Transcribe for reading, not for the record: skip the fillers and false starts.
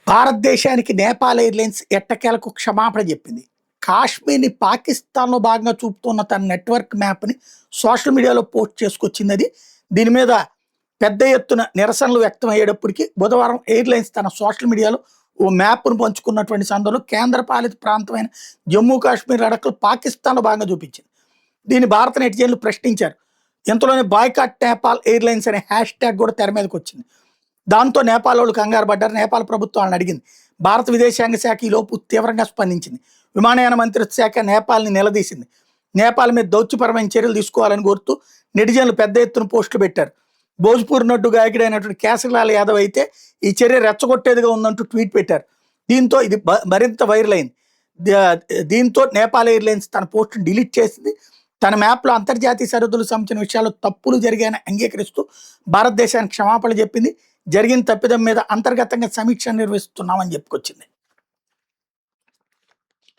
భారతదేశానికి నేపాల్ ఎయిర్లైన్స్ ఎట్టకేలకు క్షమాపణ చెప్పింది. కాశ్మీర్ని పాకిస్తాన్లో భాగంగా చూపుతున్న తన నెట్వర్క్ మ్యాప్ని సోషల్ మీడియాలో పోస్ట్ చేసుకొచ్చింది. అది దీని మీద పెద్ద ఎత్తున నిరసనలు వ్యక్తం అయ్యేటప్పటికి బుధవారం ఎయిర్లైన్స్ తన సోషల్ మీడియాలో ఓ మ్యాప్ను పంచుకున్నటువంటి సందర్భంలో కేంద్ర పాలిత ప్రాంతమైన జమ్మూ కాశ్మీర్ లడఖ్లు పాకిస్తాన్లో భాగంగా చూపించింది. దీన్ని భారత నెటిజన్లు ప్రశ్నించారు. ఇంతలోనే బాయ్కాట్ నేపాల్ ఎయిర్లైన్స్ అనే హ్యాష్ ట్యాగ్ కూడా తెర మీదకి వచ్చింది. దాంతో నేపాల్ వాళ్ళు కంగారు పడ్డారు. నేపాల్ ప్రభుత్వం వాళ్ళని అడిగింది. భారత విదేశాంగ శాఖ ఈలోపు తీవ్రంగా స్పందించింది. విమానయాన మంత్రిత్వ శాఖ నేపాల్ని నిలదీసింది. నేపాల్ మీద దౌత్యపరమైన చర్యలు తీసుకోవాలని కోరుతూ నెటిజన్లు పెద్ద ఎత్తున పోస్టులు పెట్టారు. భోజ్పూర్ నడ్డు గాయకుడైనటువంటి కేసరిలాల్ యాదవ్ అయితే ఈ చర్య రెచ్చగొట్టేదిగా ఉందంటూ ట్వీట్ పెట్టారు. దీంతో ఇది మరింత వైరల్ అయింది. దీంతో నేపాల్ ఎయిర్లైన్స్ తన పోస్టును డిలీట్ చేసింది. తన మ్యాప్లో అంతర్జాతీయ సరిహద్దులకు సంబంధించిన విషయాల్లో తప్పులు జరిగాయని అంగీకరిస్తూ భారతదేశానికి క్షమాపణలు చెప్పింది. జరిగిన తప్పిదం మీద అంతర్గతంగా సమీక్ష నిర్వహిస్తున్నామని చెప్పుకొచ్చింది.